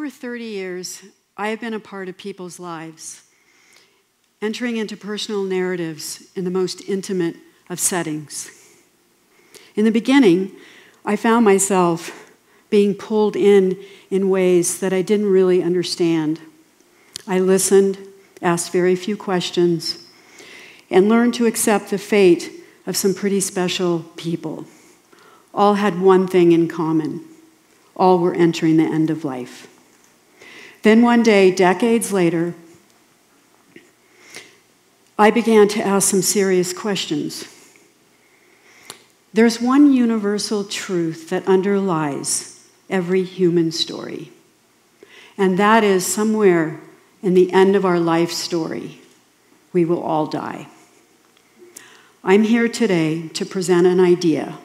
over 30 years, I have been a part of people's lives, entering into personal narratives in the most intimate of settings. In the beginning, I found myself being pulled in ways that I didn't really understand. I listened, asked very few questions, and learned to accept the fate of some pretty special people. All had one thing in common. All were entering the end of life. Then one day, decades later, I began to ask some serious questions. There's one universal truth that underlies every human story, and that is somewhere in the end of our life story, we will all die. I'm here today to present an idea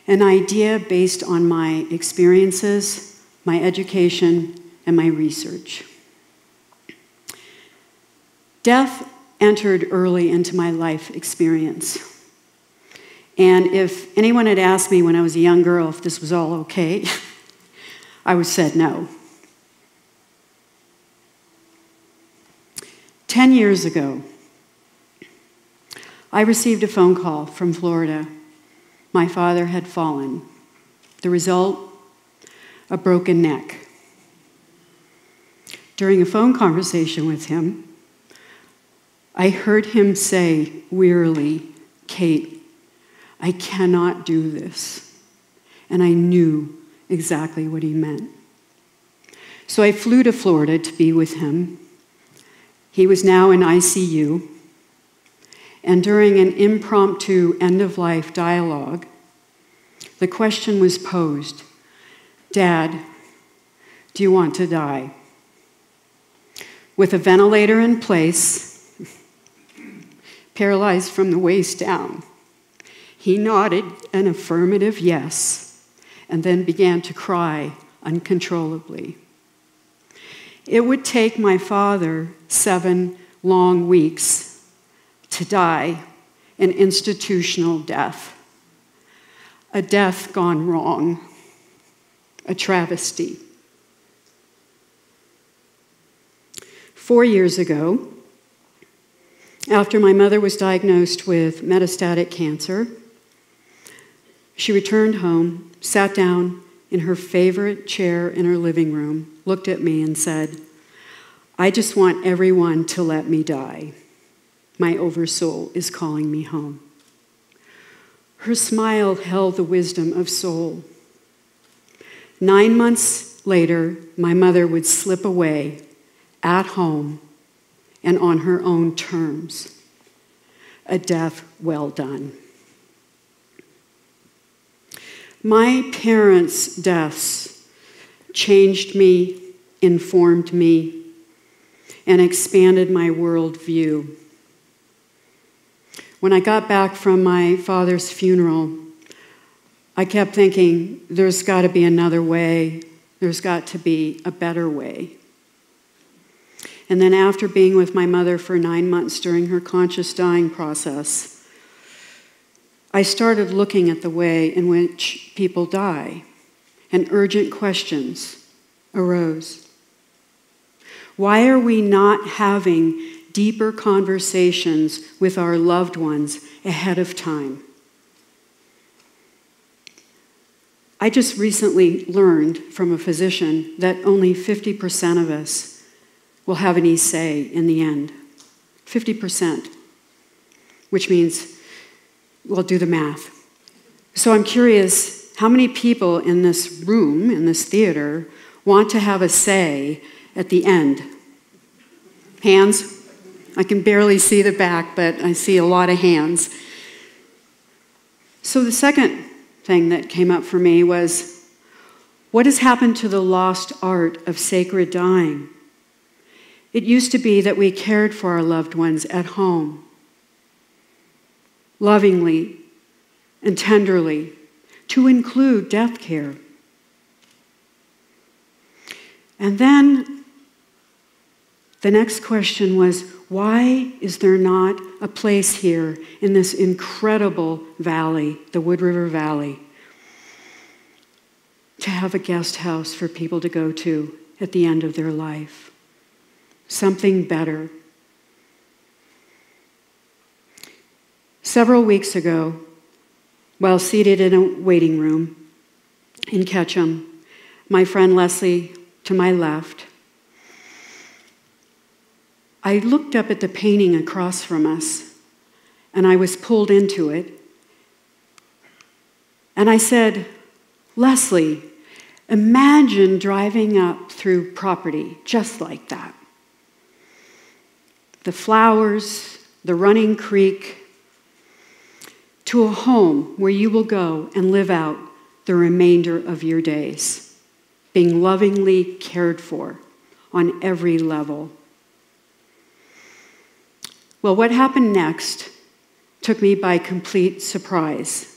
based on my experiences, my education, and my research. Death entered early into my life experience. And if anyone had asked me when I was a young girl if this was all okay, I would have said no. 10 years ago, I received a phone call from Florida. My father had fallen. The result, a broken neck. During a phone conversation with him, I heard him say wearily, "Kate, I cannot do this." And I knew exactly what he meant. So I flew to Florida to be with him. He was now in ICU. And during an impromptu end-of-life dialogue, the question was posed, "Dad, do you want to die?" With a ventilator in place, paralyzed from the waist down, he nodded an affirmative yes, and then began to cry uncontrollably. It would take my father 7 long weeks to die an institutional death, a death gone wrong, a travesty. 4 years ago, after my mother was diagnosed with metastatic cancer, she returned home, sat down in her favorite chair in her living room, looked at me and said, "I just want everyone to let me die. My oversoul is calling me home." Her smile held the wisdom of soul. 9 months later, my mother would slip away at home and on her own terms. A death well done. My parents' deaths changed me, informed me, and expanded my worldview. When I got back from my father's funeral, I kept thinking, there's got to be another way. There's got to be a better way. And then after being with my mother for 9 months during her conscious dying process, I started looking at the way in which people die, and urgent questions arose. Why are we not having deeper conversations with our loved ones ahead of time? I just recently learned from a physician that only 50% of us will have any say in the end. 50%, which means, well, do the math. So I'm curious, how many people in this room, in this theater, want to have a say at the end? Hands? I can barely see the back, but I see a lot of hands. So the second thing that came up for me was, what has happened to the lost art of sacred dying? It used to be that we cared for our loved ones at home, lovingly and tenderly, to include death care. And then the next question was, why is there not a place here in this incredible valley, the Wood River Valley, to have a guest house for people to go to at the end of their life. Something better. Several weeks ago, while seated in a waiting room in Ketchum, my friend Leslie to my left, I looked up at the painting across from us, and I was pulled into it. And I said, Leslie, imagine driving up through property just like that. The flowers, the running creek, to a home where you will go and live out the remainder of your days, being lovingly cared for on every level. Well, what happened next took me by complete surprise.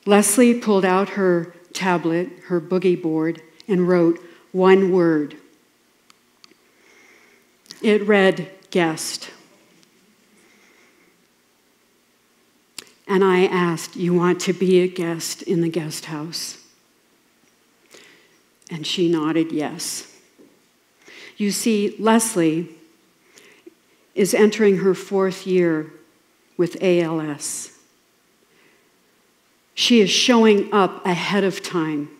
Leslie pulled out her tablet, her boogie board, and wrote one word. It read, guest. And I asked, you want to be a guest in the guest house? And she nodded yes. You see, Leslie is entering her 4th year with ALS. She is showing up ahead of time.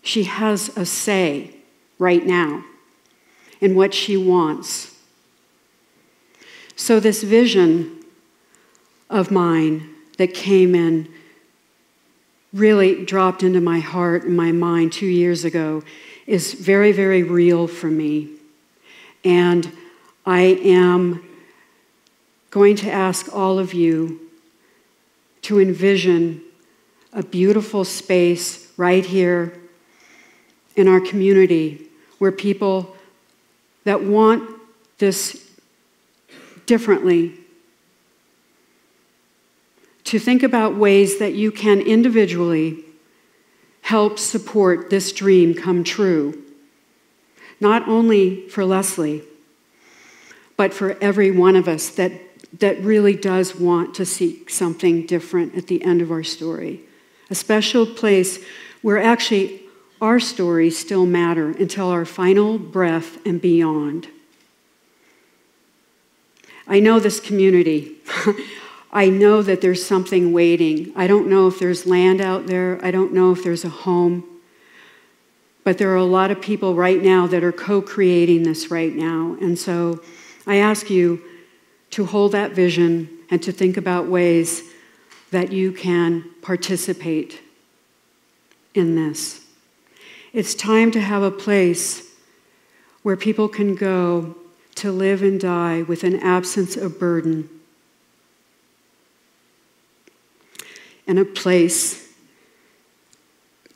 She has a say right now in what she wants. So this vision of mine that came in, really dropped into my heart and my mind 2 years ago, is very, very real for me. And I am going to ask all of you to envision a beautiful space right here in our community where people that want this differently, to think about ways that you can individually help support this dream come true, not only for Leslie, but for every one of us that really does want to seek something different at the end of our story. A special place where actually our stories still matter until our final breath and beyond. I know this community. I know that there's something waiting. I don't know if there's land out there. I don't know if there's a home. But there are a lot of people right now that are co-creating this right now. And so I ask you to hold that vision and to think about ways that you can participate in this. It's time to have a place where people can go to live and die with an absence of burden. And a place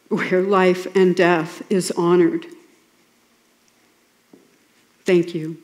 where life and death is honored. Thank you.